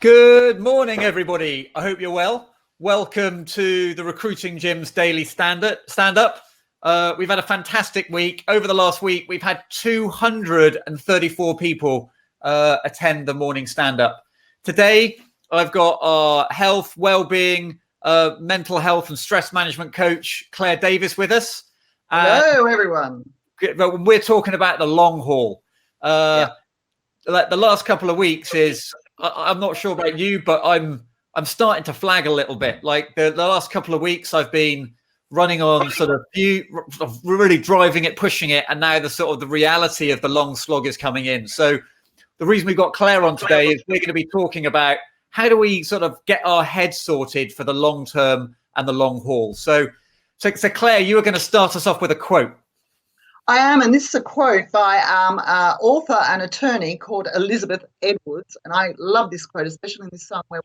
Good morning, everybody. I hope you're well. Welcome to the Recruiting Gym's daily stand-up. We've had a fantastic week. Over the last week, we've had 234 people attend the morning stand-up. Today, I've got our health, well-being, mental health and stress management coach, Claire Davis, with us. Hello, everyone. We're talking about the long haul. Like the last couple of weeks I'm not sure about you, but I'm starting to flag a little bit. Like the last couple of weeks, I've been running on sort of really driving it, pushing it, and now the reality of the long slog is coming in. So the reason we've got Claire on today is we're going to be talking about how do we sort of get our heads sorted for the long term and the long haul. So Claire, you are going to start us off with a quote. I am, and this is a quote by author and attorney called Elizabeth Edwards, and I love this quote, especially in this time when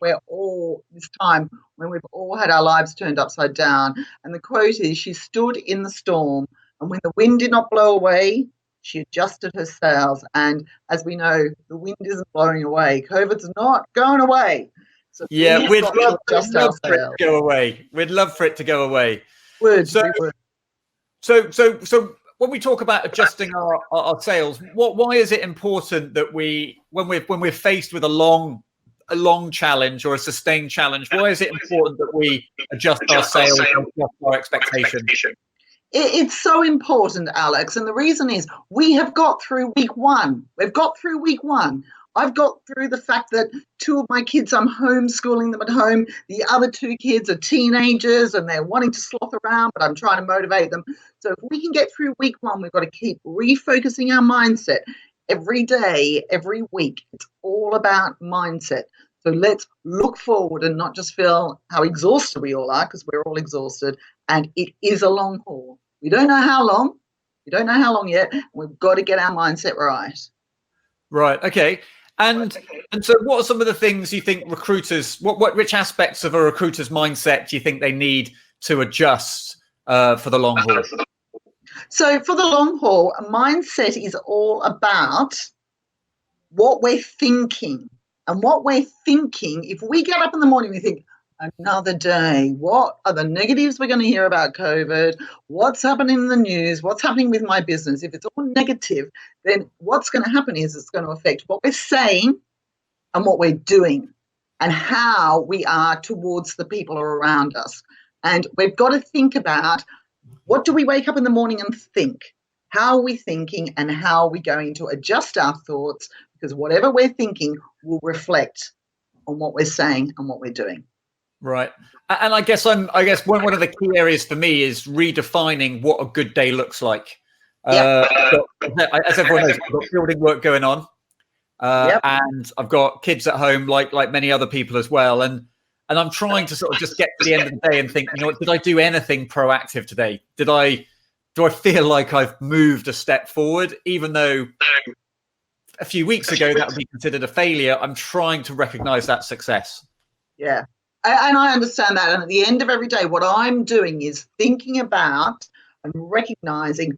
we've all had our lives turned upside down. And the quote is, "She stood in the storm, and when the wind did not blow away, she adjusted her sails." And as we know, the wind isn't blowing away. COVID's not going away. So yeah, we'd love for it to go away. We'd love for it to go away. So when we talk about adjusting our sails, why is it important that when we're faced with a long challenge or a sustained challenge, why is it important that we adjust our sails and adjust our expectations? It's so important, Alex, and the reason is we have got through week one. We've got through week one. I've got through the fact that two of my kids, I'm homeschooling them at home. The other two kids are teenagers and they're wanting to sloth around, but I'm trying to motivate them. So if we can get through week one, we've got to keep refocusing our mindset every day, every week. It's all about mindset. So let's look forward and not just feel how exhausted we all are, because we're all exhausted. And it is a long haul. We don't know how long. We don't know how long yet. We've got to get our mindset right. Right. Okay. And so what are some of the things you think recruiters, which aspects of a recruiter's mindset do you think they need to adjust for the long haul? So for the long haul, a mindset is all about what we're thinking. And what we're thinking, if we get up in the morning, we think, another day, what are the negatives we're going to hear about COVID? What's happening in the news? What's happening with my business? If it's all negative, then what's going to happen is it's going to affect what we're saying and what we're doing and how we are towards the people around us. And we've got to think about, what do we wake up in the morning and think? How are we thinking, and how are we going to adjust our thoughts? Because whatever we're thinking will reflect on what we're saying and what we're doing. Right. And I guess one of the key areas for me is redefining what a good day looks like. As everyone knows, I've got building work going on, and I've got kids at home like many other people as well. And I'm trying to sort of just get to the end of the day and think, you know what, did I do anything proactive today? Do I feel like I've moved a step forward, even though a few weeks ago that would be considered a failure? I'm trying to recognize that success. Yeah. And I understand that. And at the end of every day, what I'm doing is thinking about and recognizing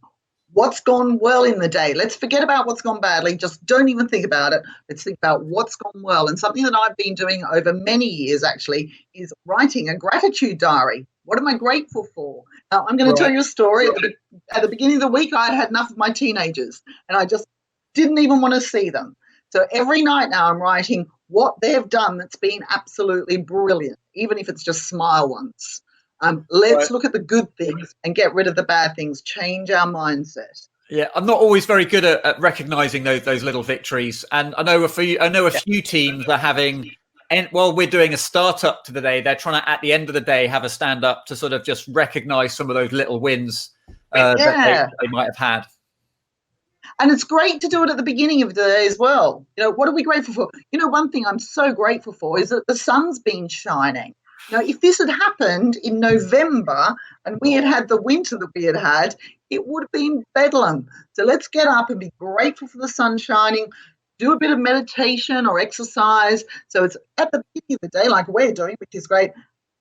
what's gone well in the day. Let's forget about what's gone badly. Just don't even think about it. Let's think about what's gone well. And something that I've been doing over many years actually is writing a gratitude diary. What am I grateful for? Now, I'm going to tell you a story. At the beginning of the week, I had enough of my teenagers and I just didn't even want to see them. So every night now I'm writing what they've done that's been absolutely brilliant, even if it's just smile once. Let's look at the good things and get rid of the bad things, change our mindset. Yeah, I'm not always very good at recognizing those little victories. And I know a few teams are having, and while we're doing a startup today, they're trying to, at the end of the day, have a stand up to sort of just recognize some of those little wins that they might have had. And it's great to do it at the beginning of the day as well. You know, what are we grateful for? You know, one thing I'm so grateful for is that the sun's been shining. Now, if this had happened in November and we had had the winter that we had, it would have been bedlam. So let's get up and be grateful for the sun shining, do a bit of meditation or exercise. So it's at the beginning of the day, like we're doing, which is great.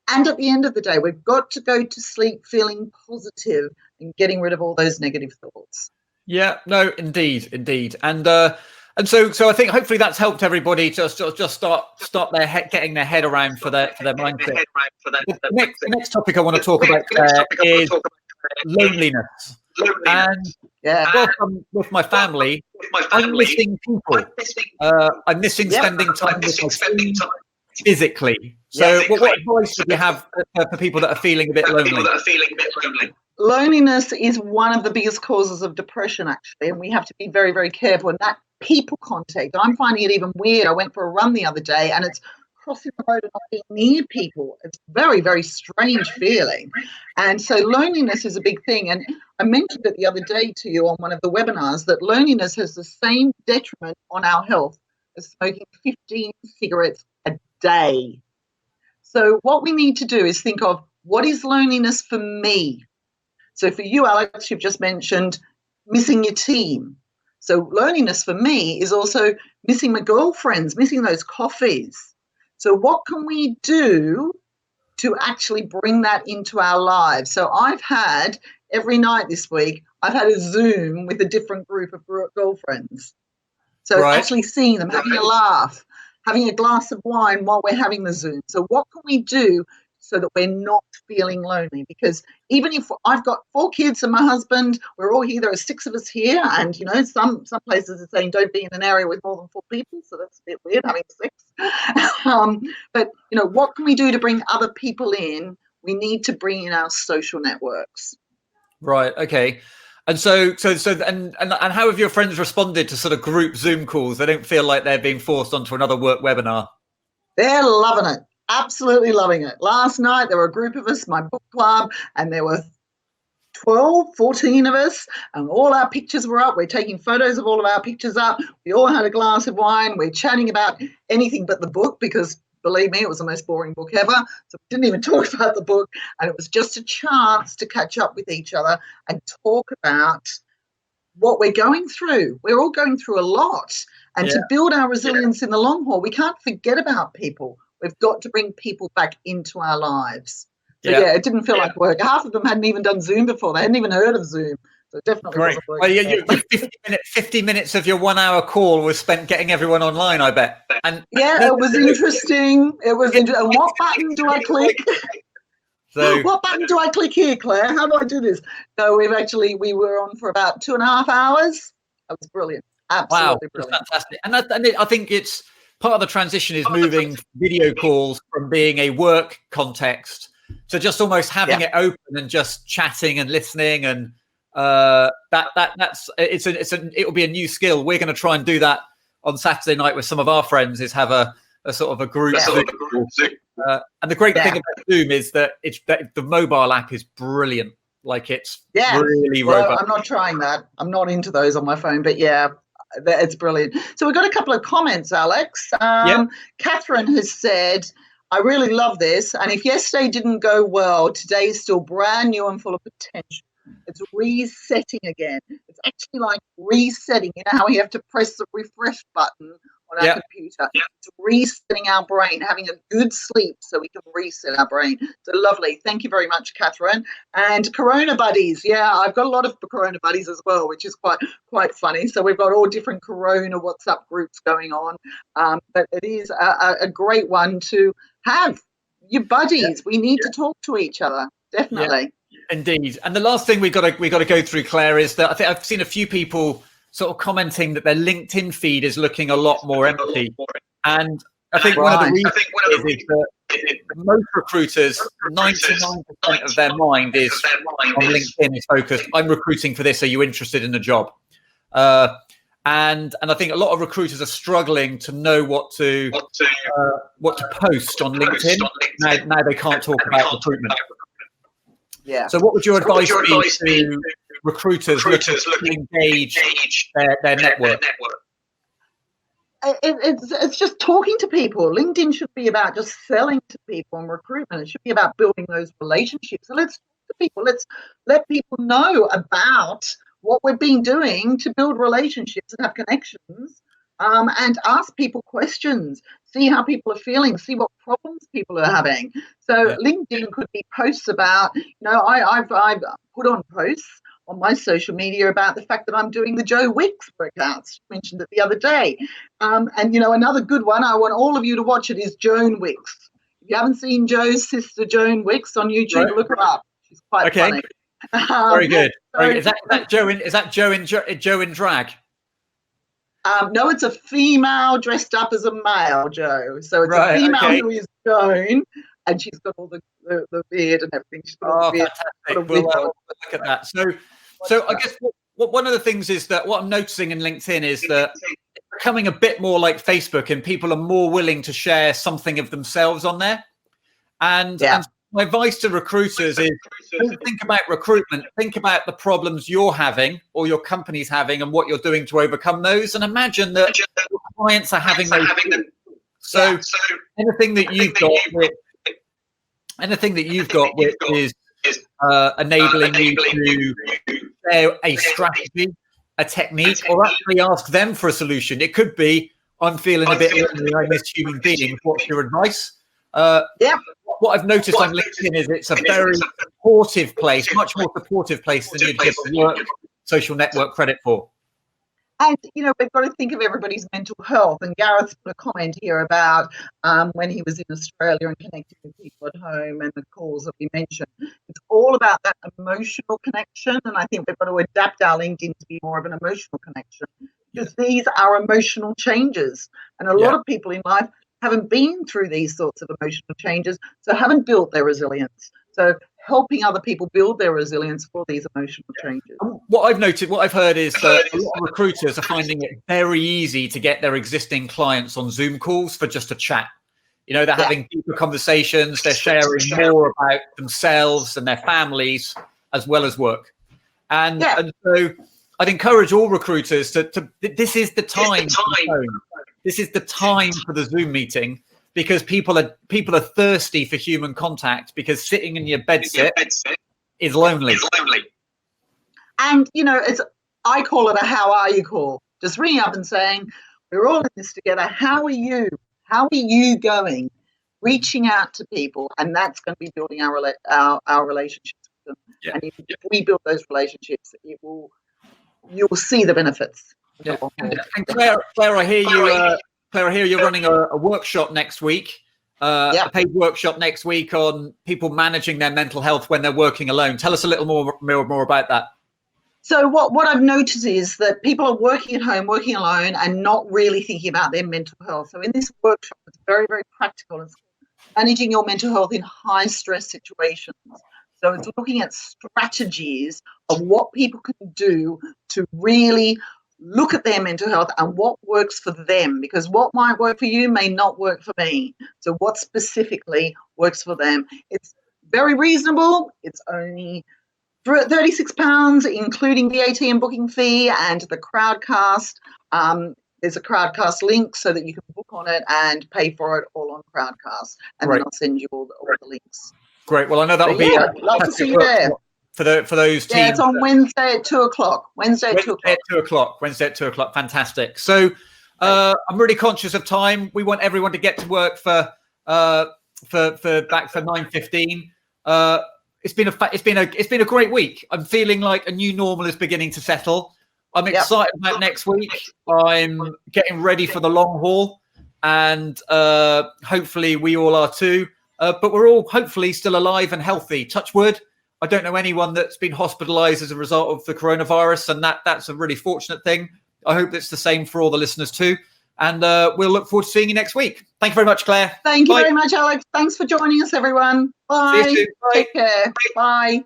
And at the end of the day, we've got to go to sleep feeling positive and getting rid of all those negative thoughts. Yeah, no, indeed. And And so I think hopefully that's helped everybody to just start getting their head around for their mindset. The next topic I want to talk about is loneliness. And whilst I'm with my family, I'm missing people. I'm missing spending time with my team physically. So what advice would you have for people that are feeling a bit lonely? Loneliness is one of the biggest causes of depression, actually, and we have to be very, very careful. And that people contact, I'm finding it even weird. I went for a run the other day, and it's crossing the road and not being near people. It's very, very strange feeling. And so loneliness is a big thing. And I mentioned it the other day to you on one of the webinars that loneliness has the same detriment on our health as smoking 15 cigarettes a day. So what we need to do is think of, what is loneliness for me? So for you, Alex, you've just mentioned missing your team. So loneliness for me is also missing my girlfriends, missing those coffees. So what can we do to actually bring that into our lives? So I've had, every night this week, I've had a Zoom with a different group of girlfriends. So actually seeing them, having a laugh, having a glass of wine while we're having the Zoom. So what can we do so that we're not feeling lonely? Because even if I've got 4 kids and my husband, we're all here, there are 6 of us here, and some places are saying don't be in an area with more than 4 people, so that's a bit weird having 6. But what can we do to bring other people in? We need to bring in our social networks. Right. Okay. And so how have your friends responded to sort of group Zoom calls? They don't feel like they're being forced onto another work webinar. They're loving it. Absolutely loving it. Last night, there were a group of us, my book club, and there were 12, 14 of us, and all our pictures were up. We're taking photos of all of our pictures up. We all had a glass of wine. We're chatting about anything but the book because, believe me, it was the most boring book ever. So we didn't even talk about the book, and it was just a chance to catch up with each other and talk about what we're going through. We're all going through a lot. And to build our resilience in the long haul, we can't forget about people. We've got to bring people back into our lives. So, it didn't feel like work. Half of them hadn't even done Zoom before. They hadn't even heard of Zoom. So it definitely wasn't working. Well, 50 minutes of your 1-hour call was spent getting everyone online, I bet. And it was interesting. It was interesting. And what button do I click? So, what button do I click here, Claire? How do I do this? So we were on for about 2.5 hours. That was brilliant. Absolutely brilliant. Fantastic. And I think it's part of the transition is moving video calls from being a work context to just almost having it open and just chatting and listening, and it'll be a new skill. We're going to try and do that on Saturday night with some of our friends. Is have a sort of a group. And the great thing about Zoom is that the mobile app is brilliant. Like it's really robust. I'm not trying that. I'm not into those on my phone, but it's brilliant. So we've got a couple of comments, Alex. Catherine has said, I really love this. And if yesterday didn't go well, today is still brand new and full of potential. It's resetting again. It's actually like resetting. You know how we have to press the refresh button on our computer? It's resetting our brain, having a good sleep so we can reset our brain. So lovely. Thank you very much, Catherine. And Corona Buddies. Yeah, I've got a lot of Corona Buddies as well, which is quite funny. So we've got all different Corona WhatsApp groups going on. But it is a great one to have. Your buddies. We need to talk to each other. Definitely. Indeed. And the last thing we got to go through, Claire, is that I think I've seen a few people sort of commenting that their LinkedIn feed is looking a lot more empty. And I think one of the reasons is that most recruiters, 99% of their mind is on LinkedIn is focused. I'm recruiting for this. Are you interested in a job? And I think a lot of recruiters are struggling to know what to post on LinkedIn. Now they can't talk about recruitment. Yeah. So what would your advice be to recruiters looking to engage their network? It's just talking to people. LinkedIn should be about just selling to people and recruitment. It should be about building those relationships. So let's talk to people. Let's let people know about what we've been doing to build relationships and have connections, and ask people questions, see how people are feeling, see what problems people are having. So LinkedIn could be posts about, I've put on posts on my social media about the fact that I'm doing the Joe Wicks workouts. I mentioned it the other day. And, another good one, I want all of you to watch it, is Joan Wicks. If you haven't seen Joe's sister, Joan Wicks, on YouTube, right, look her up. She's quite funny. Very good. Very good. Is that Joe in drag? No, it's a female dressed up as a male, Joe. So it's a female who is Joan, and she's got all the beard and everything. She's got all the beard. Fantastic. We'll look at that. So I guess what one of the things is that what I'm noticing in LinkedIn is that it's becoming a bit more like Facebook, and people are more willing to share something of themselves on there. And my advice to recruiters is, don't think about recruitment. Think about the problems you're having or your company's having and what you're doing to overcome those. And imagine that your clients are having those. So anything that you've got with is enabling you to share a strategy, a technique, or actually ask them for a solution. It could be, I'm feeling a bit lonely, I'm this human being. What's your advice? What I've noticed on LinkedIn is it's a very supportive place, much more supportive place than you'd give a work social network credit for. And, we've got to think of everybody's mental health. And Gareth put a comment here about when he was in Australia and connecting with people at home and the calls that we mentioned. It's all about that emotional connection. And I think we've got to adapt our LinkedIn to be more of an emotional connection, because these are emotional changes. And a lot of people in life haven't been through these sorts of emotional changes, so haven't built their resilience. So helping other people build their resilience for these emotional changes. What I've heard is that a lot of recruiters are finding it very easy to get their existing clients on Zoom calls for just a chat. They're having deeper conversations, they're sharing more about themselves and their families as well as work. And so I'd encourage all recruiters to this is the time. This is the time for the Zoom meeting, because people are thirsty for human contact, because sitting in your bedsit is lonely. And, I call it a how are you call. Just ringing up and saying, we're all in this together. How are you? How are you going? Reaching out to people, and that's going to be building our relationships with them. Yeah. And if we build those relationships, you'll see the benefits. Yeah. And Claire, I hear you. Claire, I hear you're running a workshop next week, a paid workshop next week on people managing their mental health when they're working alone. Tell us a little more about that. So what I've noticed is that people are working at home, working alone, and not really thinking about their mental health. So in this workshop, it's very, very practical. It's managing your mental health in high stress situations. So it's looking at strategies of what people can do to really look at their mental health and what works for them, because what might work for you may not work for me. So what specifically works for them? It's very reasonable. It's only £36, including VAT and booking fee, and the Crowdcast. There's a Crowdcast link so that you can book on it and pay for it all on Crowdcast. And then I'll send you all the links. Great. Well, I know that'll be. I'd love to see you there. For those teams. Yeah, it's on Wednesday at 2:00. Wednesday at 2:00. Fantastic. So I'm really conscious of time. We want everyone to get to work for 9:15. It's been a great week. I'm feeling like a new normal is beginning to settle. I'm excited about next week. I'm getting ready for the long haul, and hopefully we all are too. But we're all hopefully still alive and healthy. Touch wood. I don't know anyone that's been hospitalized as a result of the coronavirus, and that's a really fortunate thing. I hope it's the same for all the listeners too. And we'll look forward to seeing you next week. Thank you very much, Claire. Thank you very much, Alex. Thanks for joining us, everyone. Bye. See you soon. Bye. Take care. Bye.